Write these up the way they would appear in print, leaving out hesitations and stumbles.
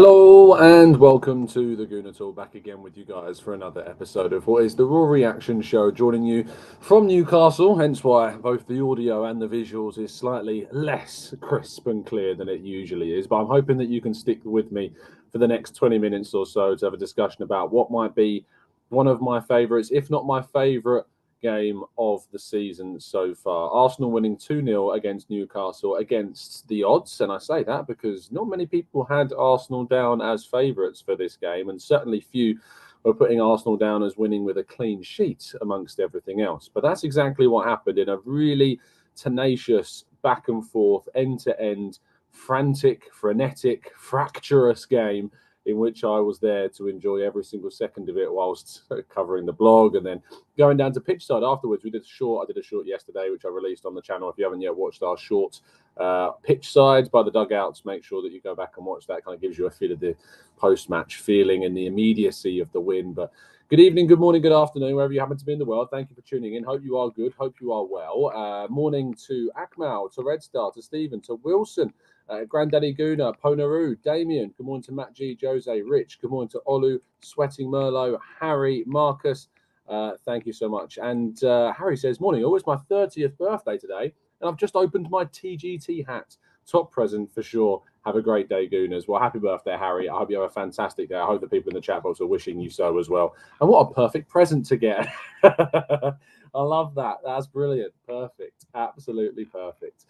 Hello and welcome to the Gooner Talk, back again with you guys for another episode of what is the Raw Reaction Show, joining you from Newcastle, hence why both the audio and the visuals is slightly less crisp and clear than it usually is. But I'm hoping that you can stick with me for the next 20 minutes or so to have a discussion about what might be one of my favourites, if not my favourite game of the season so far. Arsenal winning 2-0 against Newcastle against the odds, and I say that because not many people had Arsenal down as favourites for this game, and certainly few were putting Arsenal down as winning with a clean sheet amongst everything else. But that's exactly what happened in a really tenacious, back and forth, end-to-end, frantic, frenetic, fractious game in which I was there to enjoy every single second of it whilst covering the blog and then going down to pitch side afterwards. I did a short yesterday, which I released on the channel. If you haven't yet watched our short pitch side by the dugouts, make sure that you go back and watch that. Kind of gives you a feel of the post-match feeling and the immediacy of the win. But good evening, good morning, good afternoon, wherever you happen to be in the world. Thank you for tuning in. Hope you are good. Hope you are well. Morning to Akmal, to Red Star, to Stephen, to Wilson, Granddaddy Gooner, Ponaru, Damien. Good morning to Matt G, Jose, Rich. Good morning to Olu, Sweating Merlot, Harry, Marcus. Thank you so much. And Harry says, morning, it's my 30th birthday today, and I've just opened my TGT hat. Top present for sure. Have a great day, Gooners. Well, happy birthday, Harry. I hope you have a fantastic day. I hope the people in the chat box are wishing you so as well. And what a perfect present to get. I love that. That's brilliant. Perfect. Absolutely perfect.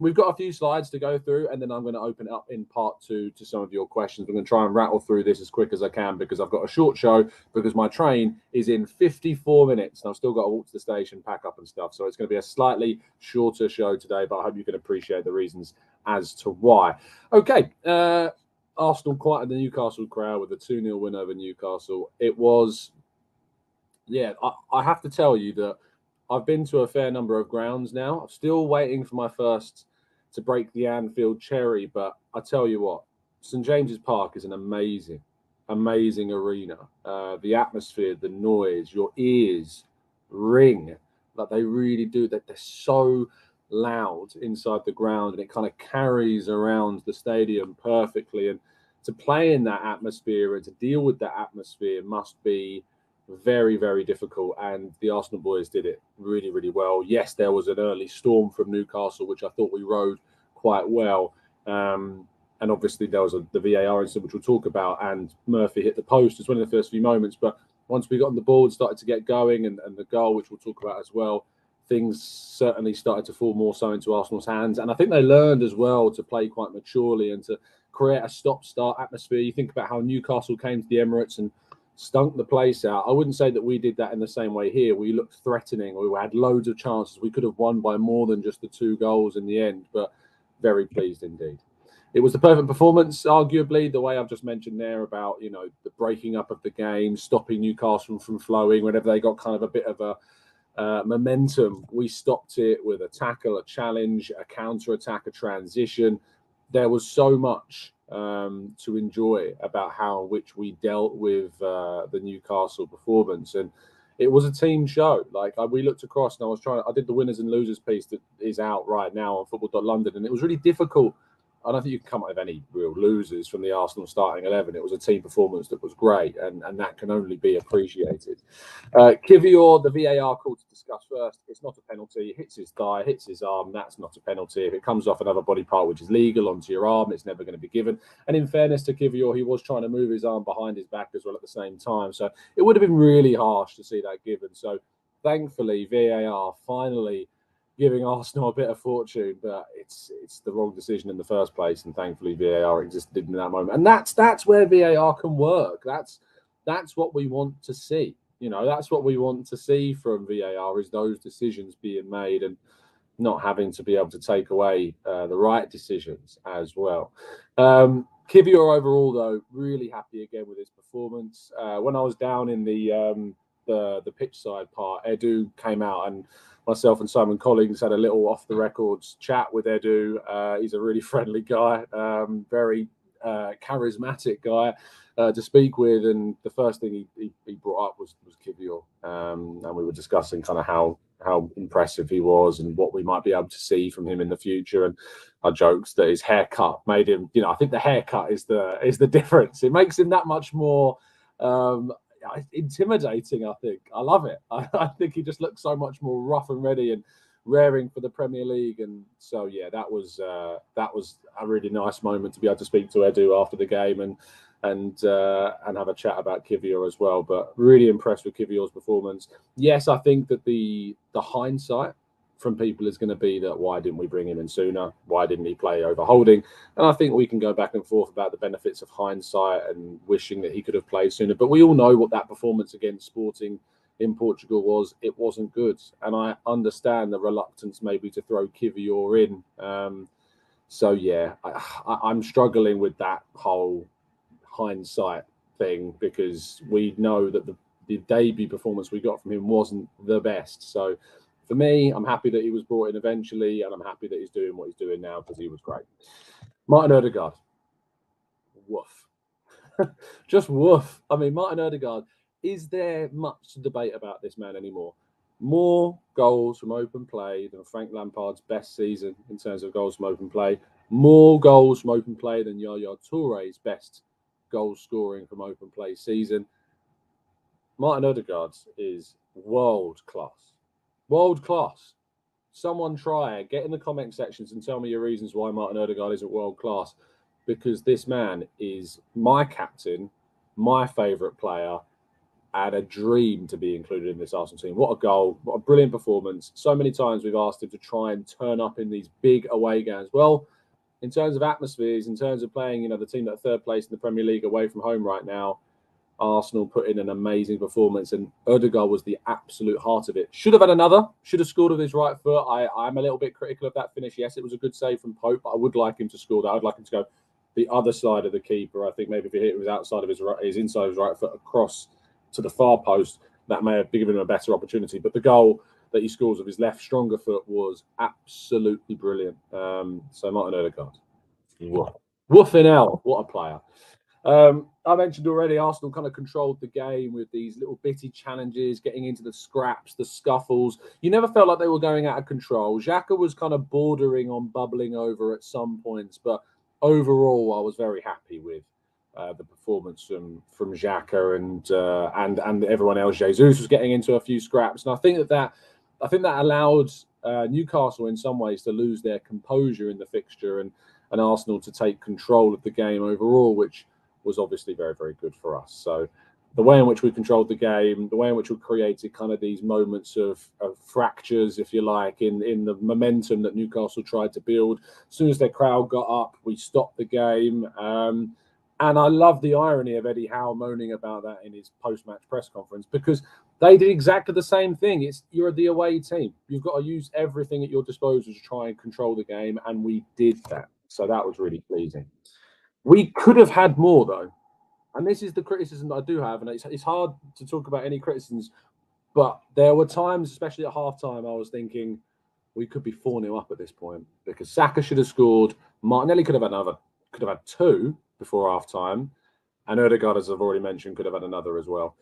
We've got a few slides to go through, and then I'm going to open it up in part two to some of your questions. I'm going to try and rattle through this as quick as I can because I've got a short show because my train is in 54 minutes and I've still got to walk to the station, pack up and stuff. So it's going to be a slightly shorter show today, but I hope you can appreciate the reasons as to why. Okay. Arsenal quieted the Newcastle crowd with a 2-0 win over Newcastle. It was... Yeah, I have to tell you that I've been to a fair number of grounds now. I'm still waiting for my first to break the Anfield cherry, but I tell you what, St James's Park is an amazing, amazing arena. The atmosphere, the noise, your ears ring like they really do. That they're so loud inside the ground, and it kind of carries around the stadium perfectly. And to play in that atmosphere and to deal with that atmosphere must be very, very difficult, and the Arsenal boys did it really, really well. Yes, there was an early storm from Newcastle, which I thought we rode quite well. And obviously there was the VAR incident, which we'll talk about, and Murphy hit the post as well in the first few moments. But once we got on the board, started to get going, and the goal, which we'll talk about as well, things certainly started to fall more so into Arsenal's hands. And I think they learned as well to play quite maturely and to create a stop-start atmosphere. You think about how Newcastle came to the Emirates and stunk the place out. I wouldn't say that we did that in the same way here. We looked threatening. We had loads of chances. We could have won by more than just the 2 goals in the end, but very pleased indeed. It was the perfect performance, arguably, the way I've just mentioned there about, the breaking up of the game, stopping Newcastle from flowing. Whenever they got kind of a bit of a momentum, we stopped it with a tackle, a challenge, a counter-attack, a transition. There was so much to enjoy about which we dealt with the Newcastle performance, and it was a team show. Like we looked across, and I did the winners and losers piece that is out right now on football.london, and it was really difficult. I don't think you can come up with any real losers from the Arsenal starting 11. It was a team performance that was great, and that can only be appreciated. Kiwior, the VAR call to discuss first. It's not a penalty. It hits his thigh, hits his arm. That's not a penalty. If it comes off another body part, which is legal, onto your arm, it's never going to be given. And in fairness to Kiwior, he was trying to move his arm behind his back as well at the same time. So it would have been really harsh to see that given. So thankfully, VAR finally giving Arsenal a bit of fortune, but it's the wrong decision in the first place, and thankfully VAR existed in that moment. And that's where VAR can work. That's what we want to see. That's what we want to see from VAR, is those decisions being made and not having to be able to take away the right decisions as well. Kiwior overall, though, really happy again with his performance. When I was down in the pitch side part, Edu came out, and myself and Simon Collins had a little off the records chat with Edu. He's a really friendly guy, very charismatic guy to speak with. And the first thing he brought up was Kiwior, and we were discussing kind of how impressive he was and what we might be able to see from him in the future. And I joked that his haircut made him, I think the haircut is the difference. It makes him that much more intimidating. I think I love it. I think he just looks so much more rough and ready and raring for the Premier League. And so that was a really nice moment to be able to speak to Edu after the game and have a chat about Kiwior as well. But really impressed with Kiwior's performance. Yes, I think that the hindsight from people is going to be that why didn't we bring him in sooner? Why didn't he play over Holding? And I think we can go back and forth about the benefits of hindsight and wishing that he could have played sooner. But we all know what that performance against Sporting in Portugal was. It wasn't good. And I understand the reluctance maybe to throw Kiwior in. I'm struggling with that whole hindsight thing because we know that the debut performance we got from him wasn't the best. So for me, I'm happy that he was brought in eventually, and I'm happy that he's doing what he's doing now because he was great. Martin Odegaard, woof. Just woof. I mean, Martin Odegaard, is there much to debate about this man anymore? More goals from open play than Frank Lampard's best season in terms of goals from open play. More goals from open play than Yaya Touré's best goal scoring from open play season. Martin Odegaard is world class. World class. Someone try, get in the comment sections and tell me your reasons why Martin Odegaard isn't world class, because this man is my captain, my favourite player, and a dream to be included in this Arsenal team. What a goal, what a brilliant performance. So many times we've asked him to try and turn up in these big away games. Well, in terms of atmospheres, in terms of playing, the team that are third place in the Premier League away from home right now, Arsenal put in an amazing performance, and Odegaard was the absolute heart of it. Should have had another, should have scored with his right foot. I'm a little bit critical of that finish. Yes, it was a good save from Pope, but I would like him to score that. I'd like him to go the other side of the keeper. I think maybe if he hit it was outside of his inside of his right foot across to the far post, that may have given him a better opportunity. But the goal that he scores with his left stronger foot was absolutely brilliant. So Martin Odegaard, woofing hell, what a player. I mentioned already, Arsenal kind of controlled the game with these little bitty challenges, getting into the scraps, the scuffles. You never felt like they were going out of control. Xhaka was kind of bordering on bubbling over at some points, but overall, I was very happy with the performance from Xhaka and everyone else. Jesus was getting into a few scraps, and I think that allowed Newcastle in some ways to lose their composure in the fixture and Arsenal to take control of the game overall, which was obviously very, very good for us. So the way in which we controlled the game, the way in which we created kind of these moments of fractures, if you like, in the momentum that Newcastle tried to build. As soon as their crowd got up, we stopped the game. And I love the irony of Eddie Howe moaning about that in his post-match press conference, because they did exactly the same thing. You're the away team. You've got to use everything at your disposal to try and control the game, and we did that. So that was really pleasing. We could have had more, though. And this is the criticism that I do have, and it's hard to talk about any criticisms, but there were times, especially at halftime, I was thinking we could be 4-0 up at this point, because Saka should have scored. Martinelli could have had two before halftime, and Odegaard, as I've already mentioned, could have had another as well.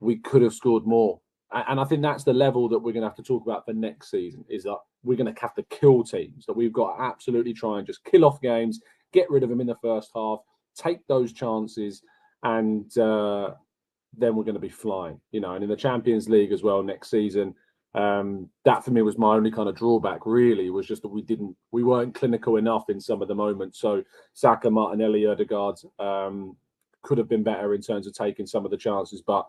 We could have scored more. And I think that's the level that we're going to have to talk about for next season, is that we're going to have to kill teams, that we've got to absolutely try and just kill off games, get rid of them in the first half, take those chances, and then we're going to be flying. And in the Champions League as well next season, that for me was my only kind of drawback, really, was just that we weren't clinical enough in some of the moments. So Saka, Martinelli, Odegaard could have been better in terms of taking some of the chances, but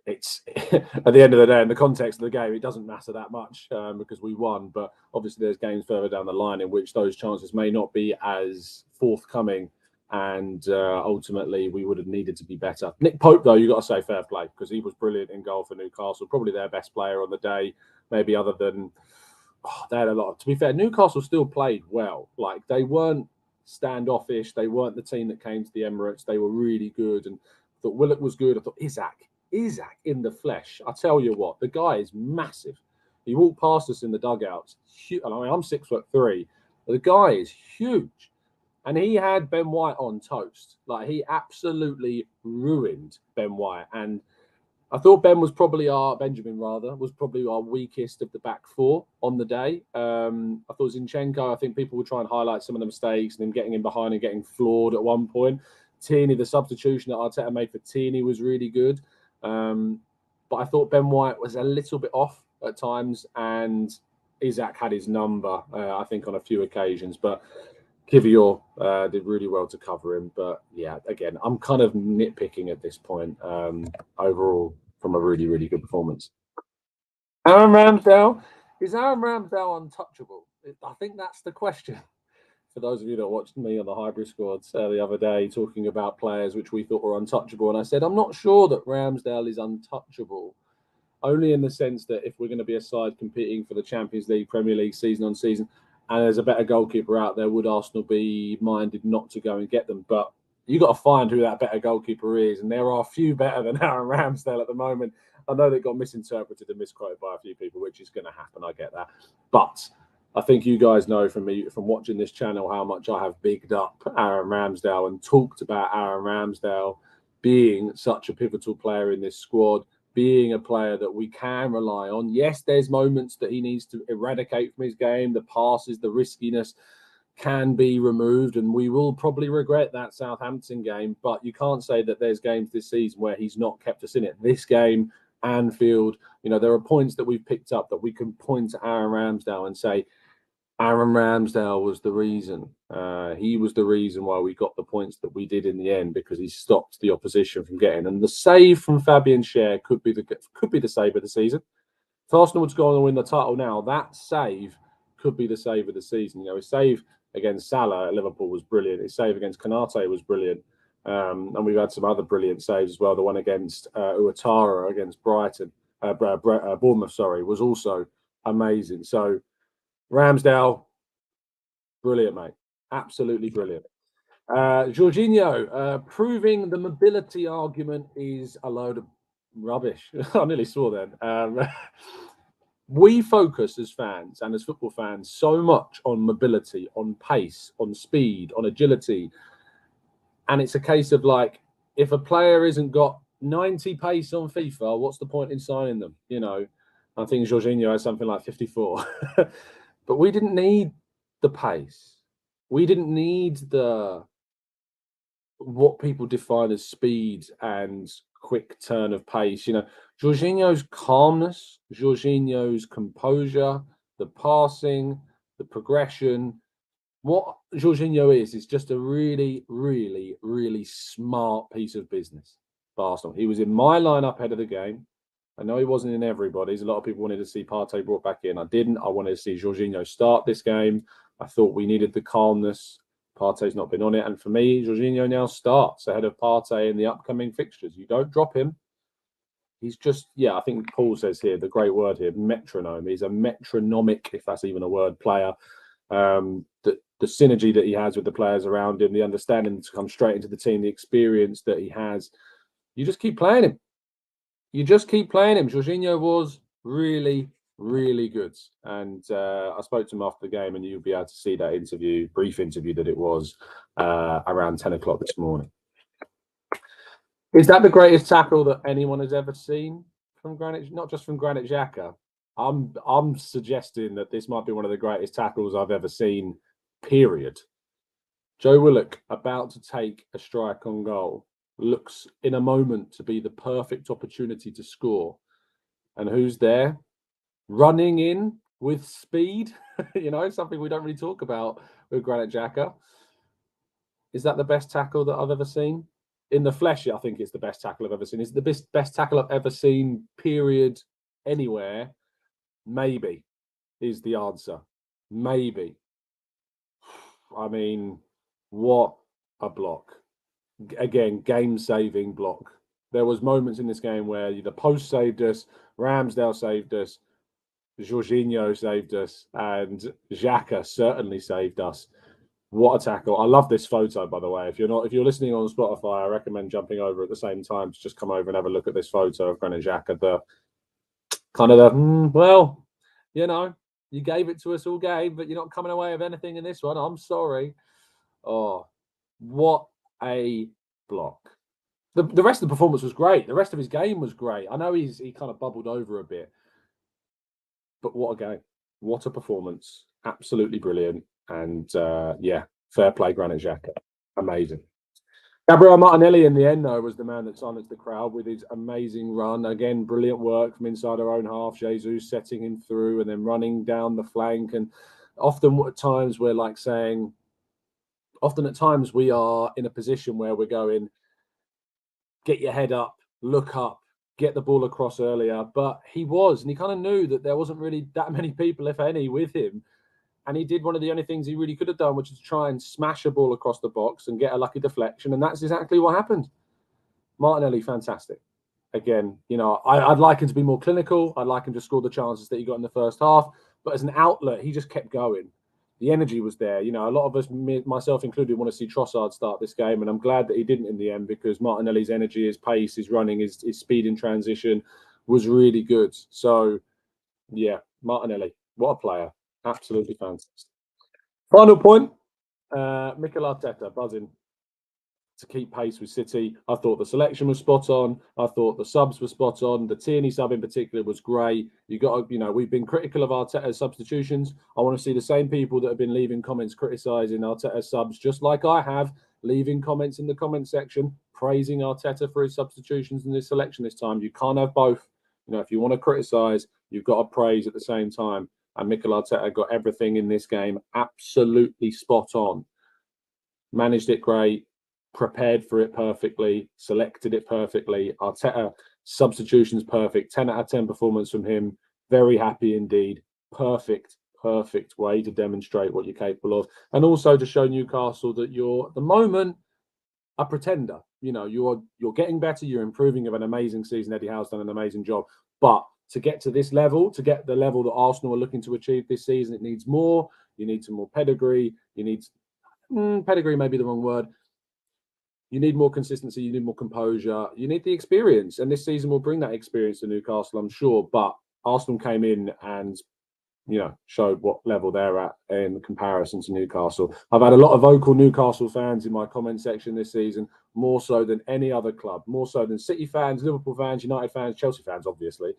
it's at the end of the day, in the context of the game, it doesn't matter that much because we won. But obviously, there's games further down the line in which those chances may not be as forthcoming, and ultimately we would have needed to be better. Nick Pope, though, you got to say fair play, because he was brilliant in goal for Newcastle, probably their best player on the day, maybe other than they had a lot. To be fair, Newcastle still played well. Like, they weren't standoffish. They weren't the team that came to the Emirates. They were really good, and I thought Willock was good. I thought Isaac in the flesh. I tell you what, the guy is massive. He walked past us in the dugouts. I mean, I'm 6'3", but the guy is huge. And he had Ben White on toast. Like, he absolutely ruined Ben White. And I thought Benjamin was probably our weakest of the back four on the day. I thought Zinchenko, I think people would try and highlight some of the mistakes and him getting in behind and getting floored at one point. Tierney, the substitution that Arteta made for Tierney was really good. But I thought Ben White was a little bit off at times, and Isak had his number, I think, on a few occasions. But Kiwior did really well to cover him. But yeah, again, I'm kind of nitpicking at this point overall from a really, really good performance. Aaron Ramsdale. Is Aaron Ramsdale untouchable? I think that's the question. For those of you that watched me on the hybrid squads the other day talking about players which we thought were untouchable, and I said, I'm not sure that Ramsdale is untouchable, only in the sense that if we're going to be a side competing for the Champions League, Premier League season on season, and there's a better goalkeeper out there, would Arsenal be minded not to go and get them? But you got to find who that better goalkeeper is, and there are a few better than Aaron Ramsdale at the moment. I know they got misinterpreted and misquoted by a few people, which is going to happen. I get that. But I think you guys know from watching this channel how much I have bigged up Aaron Ramsdale and talked about Aaron Ramsdale being such a pivotal player in this squad, being a player that we can rely on. Yes, there's moments that he needs to eradicate from his game. The passes, the riskiness can be removed, and we will probably regret that Southampton game. But you can't say that there's games this season where he's not kept us in it. This game, Anfield, there are points that we've picked up that we can point to Aaron Ramsdale and say, Aaron Ramsdale was the reason. He was the reason why we got the points that we did in the end, because he stopped the opposition from getting. And the save from Fabian Schär could be the save of the season. If Arsenal were to go on and win the title now, that save could be the save of the season. His save against Salah at Liverpool was brilliant. His save against Konate was brilliant. And we've had some other brilliant saves as well. The one against Ouattara against Bournemouth, was also amazing. So Ramsdale, brilliant, mate. Absolutely brilliant. Jorginho, proving the mobility argument is a load of rubbish. I nearly swore then. We focus as fans and as football fans so much on mobility, on pace, on speed, on agility. And it's a case of like, if a player isn't got 90 pace on FIFA, what's the point in signing them? I think Jorginho has something like 54. But we didn't need the pace. We didn't need what people define as speed and quick turn of pace. Jorginho's calmness, Jorginho's composure, the passing, the progression. What Jorginho is just a really, really, really smart piece of business for Arsenal. He was in my lineup ahead of the game. I know he wasn't in everybody's. A lot of people wanted to see Partey brought back in. I didn't. I wanted to see Jorginho start this game. I thought we needed the calmness. Partey's not been on it. And for me, Jorginho now starts ahead of Partey in the upcoming fixtures. You don't drop him. He's just, I think Paul says here, the great word here, metronome. He's a metronomic, if that's even a word, player. The synergy that he has with the players around him, the understanding to come straight into the team, the experience that he has. You just keep playing him. Jorginho was really, really good. And I spoke to him after the game, and you'll be able to see that brief interview that it was around 10 o'clock this morning. Is that the greatest tackle that anyone has ever seen from Granit? Not just from Granit Xhaka. I'm suggesting that this might be one of the greatest tackles I've ever seen, period. Joe Willock, about to take a strike on goal, looks in a moment to be the perfect opportunity to score. And who's there? Running in with speed, something we don't really talk about with Granit Xhaka. Is that the best tackle that I've ever seen? In the flesh, I think it's the best tackle I've ever seen. Is it the best tackle I've ever seen, period, anywhere? Maybe is the answer. Maybe. I mean, what a block. Again, game-saving block. There was moments in this game where the post saved us, Ramsdale saved us, Jorginho saved us, and Xhaka certainly saved us. What a tackle. I love this photo, by the way. If you're listening on Spotify, I recommend jumping over at the same time to just come over and have a look at this photo of Granit Xhaka. You gave it to us all game, but you're not coming away with anything in this one. I'm sorry. Oh, what a block. The rest of the performance was great. The rest of his game was great. I know he kind of bubbled over a bit, but what a game. What a performance. Absolutely brilliant. And yeah, fair play, Granit Xhaka. Amazing. Gabriel Martinelli in the end, though, was the man that silenced the crowd with his amazing run. Again, brilliant work from inside our own half. Jesus setting him through and then running down the flank. And often at times we're like saying, often at times we are in a position where we're going, get your head up, look up, get the ball across earlier. But he was, and he kind of knew that there wasn't really that many people, if any, with him. And he did one of the only things he really could have done, which is try and smash a ball across the box and get a lucky deflection. And that's exactly what happened. Martinelli, fantastic. Again, you know, I'd like him to be more clinical. I'd like him to score the chances that he got in the first half. But as an outlet, he just kept going. The energy was there. You know, a lot of us, myself included, want to see Trossard start this game. And I'm glad that he didn't in the end, because Martinelli's energy, his pace, his running, his speed in transition was really good. So, yeah, Martinelli, what a player. Absolutely fantastic. Final point, Mikel Arteta buzzing to keep pace with City. I thought the selection was spot on. I thought the subs were spot on. The Tierney sub in particular was great. You got to, you know, we've been critical of Arteta's substitutions. I want to see the same people that have been leaving comments criticising Arteta's subs, just like I have, leaving comments in the comment section praising Arteta for his substitutions and his selection this time. You can't have both. You know, if you want to criticise, you've got to praise at the same time. And Mikel Arteta got everything in this game absolutely spot on. Managed it great, prepared for it perfectly, selected it perfectly. Arteta, substitutions perfect, 10 out of 10 performance from him. Very happy indeed. Perfect way to demonstrate what you're capable of. And also to show Newcastle that you're, at the moment, a pretender. You know, you're getting better, you're improving. You have an amazing season. Eddie Howe's done an amazing job. But to get to this level, to get the level that Arsenal are looking to achieve this season, it needs more. You need some more pedigree. You need pedigree, may be the wrong word. You need more consistency. You need more composure. You need the experience. And this season will bring that experience to Newcastle, I'm sure. But Arsenal came in and, you know, showed what level they're at in comparison to Newcastle. I've had a lot of vocal Newcastle fans in my comment section this season, more so than any other club, more so than City fans, Liverpool fans, United fans, Chelsea fans, obviously.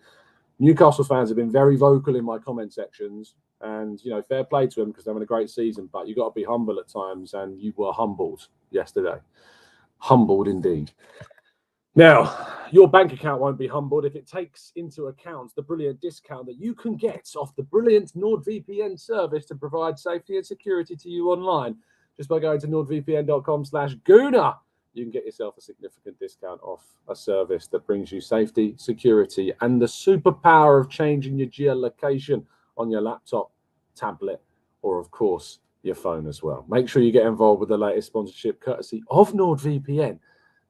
Newcastle fans have been very vocal in my comment sections, and, you know, fair play to them because they're having a great season, but you've got to be humble at times, and you were humbled yesterday. Humbled indeed. Now, your bank account won't be humbled if it takes into account the brilliant discount that you can get off the brilliant NordVPN service to provide safety and security to you online. Just by going to nordvpn.com/Gooner, you can get yourself a significant discount off a service that brings you safety, security, and the superpower of changing your geolocation on your laptop, tablet, or, of course, your phone as well. Make sure you get involved with the latest sponsorship courtesy of NordVPN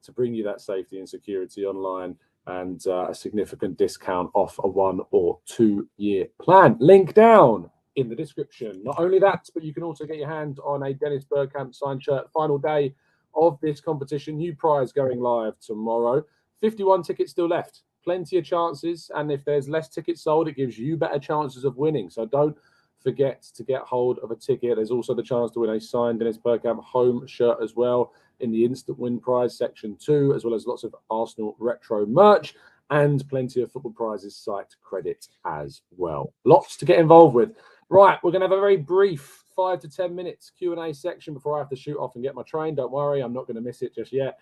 to bring you that safety and security online and a significant discount off a 1 or 2 year plan. Link down in the description. Not only that, but you can also get your hand on a Dennis Bergkamp signed shirt. Final day of this competition. New prize going live tomorrow. 51 tickets still left. Plenty of chances. And if there's less tickets sold, it gives you better chances of winning. So don't forget to get hold of a ticket. There's also the chance to win a signed Dennis Bergkamp home shirt as well in the instant win prize section 2, as well as lots of Arsenal retro merch and plenty of football prizes site credit as well. Lots to get involved with. Right, we're going to have a very brief 5 to 10 minutes Q&A section before I have to shoot off and get my train. Don't worry, I'm not going to miss it just yet.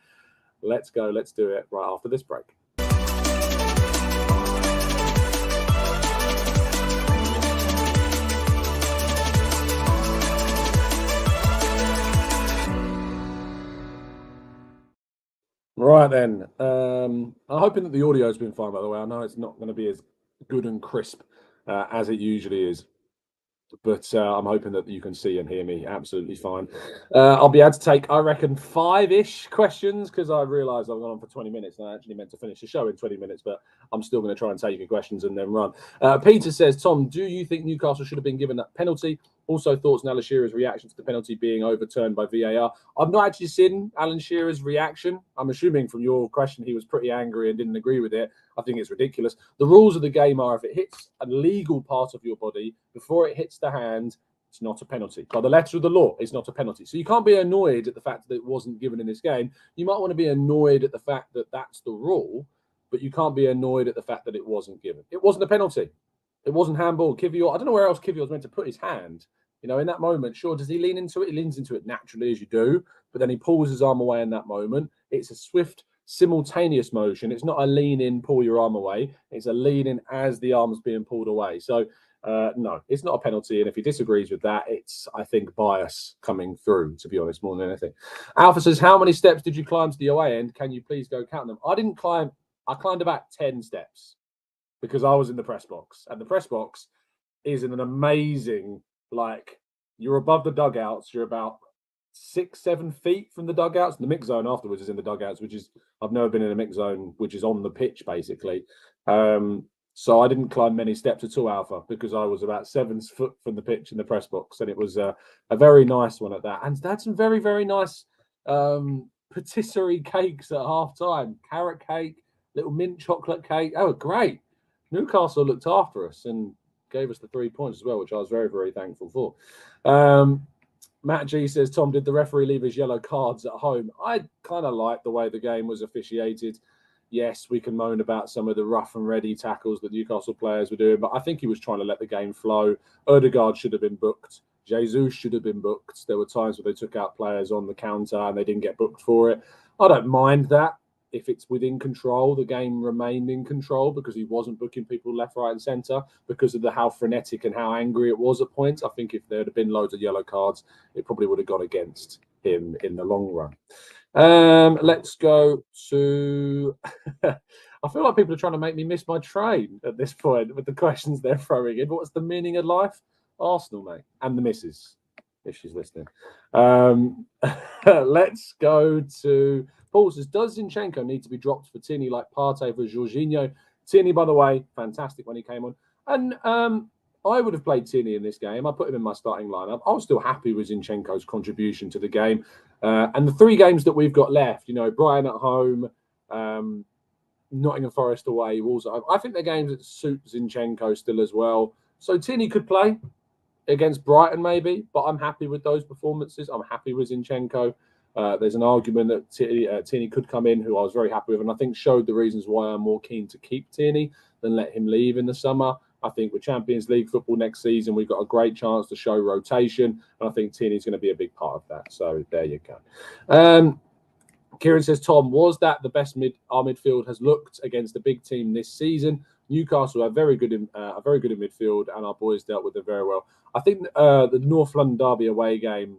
Let's go. Let's do it right after this break. Right then, I'm hoping that the audio has been fine, by the way. I know it's not going to be as good and crisp as it usually is, but I'm hoping that you can see and hear me absolutely fine. I'll be able to take, I reckon, 5-ish questions, because I realise I've gone on for 20 minutes and I actually meant to finish the show in 20 minutes, but I'm still going to try and take your questions and then run. Peter says, Tom, do you think Newcastle should have been given that penalty? Also, thoughts on Alan Shearer's reaction to the penalty being overturned by VAR. I've not actually seen Alan Shearer's reaction. I'm assuming from your question he was pretty angry and didn't agree with it. I think it's ridiculous. The rules of the game are if it hits a legal part of your body before it hits the hand, It's not a penalty. By the letter of the law, it's not a penalty. So you can't be annoyed at the fact that it wasn't given in this game. You might want to be annoyed at the fact that that's the rule, but you can't be annoyed at the fact that it wasn't given. It wasn't a penalty. It wasn't handball. Kiwior, I don't know where else Kiwior was meant to put his hand. You know, in that moment, sure, does he lean into it? He leans into it naturally, as you do, but then he pulls his arm away in that moment. It's a swift, simultaneous motion. It's not a lean in, pull your arm away. It's a lean in as the arm's being pulled away. So, no, it's not a penalty. And if he disagrees with that, it's, I think, bias coming through, to be honest, more than anything. Alpha says, how many steps did you climb to the away end? Can you please go count them? I didn't climb. I climbed about 10 steps because I was in the press box. And the press box is in an amazing, like, you're above the dugouts. You're about 6-7 feet from the dugouts. The mix zone afterwards is in the dugouts, which is, I've never been in a mix zone, which is on the pitch, basically. So I didn't climb many steps at all, Alpha, because I was about 7 foot from the pitch in the press box. And it was a very nice one at that. And they had some very, very nice patisserie cakes at half time. Carrot cake, little mint chocolate cake. Oh, great. Newcastle looked after us and gave us the 3 points as well, which I was very, very thankful for. Matt G says, Tom, did the referee leave his yellow cards at home? I kind of like the way the game was officiated. Yes, we can moan about some of the rough and ready tackles that Newcastle players were doing, but I think he was trying to let the game flow. Odegaard should have been booked. Jesus should have been booked. There were times where they took out players on the counter and they didn't get booked for it. I don't mind that. If it's within control, the game remained in control because he wasn't booking people left, right, and centre because of how frenetic and how angry it was at points. I think if there had been loads of yellow cards, it probably would have gone against him in the long run. Let's go to... I feel like people are trying to make me miss my train at this point with the questions they're throwing in. What's the meaning of life? Arsenal, mate. And the missus, if she's listening. Let's go to... Paul says, does Zinchenko need to be dropped for Tierney like Partey for Jorginho? Tierney, by the way, fantastic when he came on. And I would have played Tierney in this game. I put him in my starting lineup. I was still happy with Zinchenko's contribution to the game. And the 3 games that we've got left, you know, Brighton at home, Nottingham Forest away, Wolves at home, I think they're games that suit Zinchenko still as well. So Tierney could play against Brighton maybe, but I'm happy with those performances. I'm happy with Zinchenko. There's an argument that Tierney could come in, who I was very happy with, and I think showed the reasons why I'm more keen to keep Tierney than let him leave in the summer. I think with Champions League football next season, we've got a great chance to show rotation, and I think Tierney's going to be a big part of that. So there you go. Kieran says, Tom, was that the best our midfield has looked against a big team this season? Newcastle are very good in midfield, and our boys dealt with it very well. I think the North London Derby away game,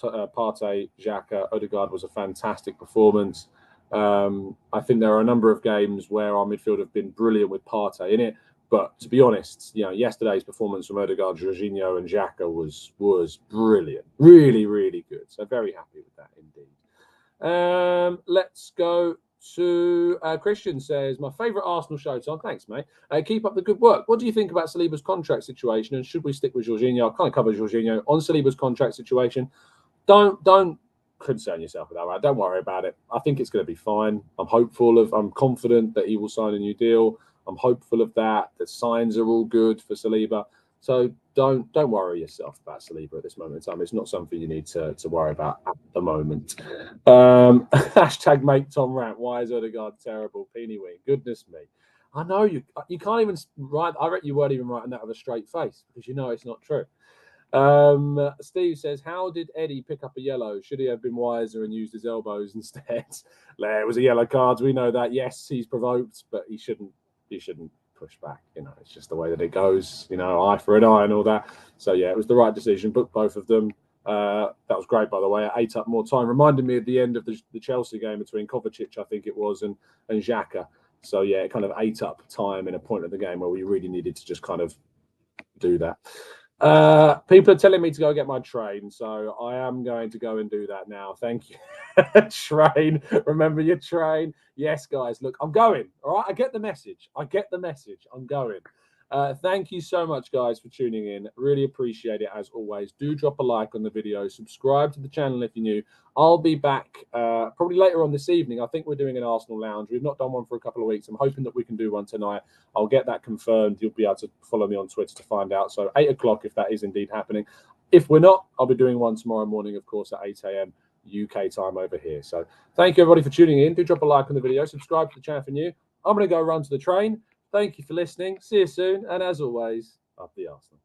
Partey, Xhaka, Odegaard was a fantastic performance. I think there are a number of games where our midfield have been brilliant with Partey in it. But to be honest, you know, yesterday's performance from Odegaard, Jorginho, and Xhaka was brilliant, really, really good. So very happy with that indeed. Let's go to Christian says, my favourite Arsenal show, Tom. Thanks, mate. Keep up the good work. What do you think about Saliba's contract situation, and should we stick with Jorginho? I can't cover Jorginho on Saliba's contract situation. Don't concern yourself with that, right? Don't worry about it. I think it's going to be fine. I'm confident that he will sign a new deal. I'm hopeful of that. The signs are all good for Saliba. So don't worry yourself about Saliba at this moment in time. It's not something you need to worry about at the moment. Hashtag make Tom rant. Why is Odegaard terrible? Peeny wing. Goodness me. I know you can't even write. I reckon you weren't even writing that with a straight face because you know it's not true. Steve says, how did Eddie pick up a yellow? Should he have been wiser and used his elbows instead? It was a yellow card. We know that. Yes, he's provoked, but he shouldn't push back. You know, it's just the way that it goes. You know, eye for an eye and all that. So yeah, it was the right decision. Booked both of them. That was great, by the way. It ate up more time. Reminded me at the end of the Chelsea game between Kovacic, I think it was, and Xhaka. So yeah, it kind of ate up time in a point of the game where we really needed to just kind of do that. People are telling me to go get my train, so I am going to go and do that now. Thank you. Train, remember your train. Yes, guys, look, I'm going. All right, I get the message. I'm going. Thank you so much, guys, for tuning in. Really appreciate it, as always. Do drop a like on the video. Subscribe to the channel if you're new. I'll be back probably later on this evening. I think we're doing an Arsenal lounge. We've not done one for a couple of weeks. I'm hoping that we can do one tonight. I'll get that confirmed. You'll be able to follow me on Twitter to find out. So 8 o'clock, if that is indeed happening. If we're not, I'll be doing one tomorrow morning, of course, at 8 a.m. UK time over here. So thank you, everybody, for tuning in. Do drop a like on the video. Subscribe to the channel for new. I'm going to go run to the train. Thank you for listening. See you soon. And as always, up the Arsenal.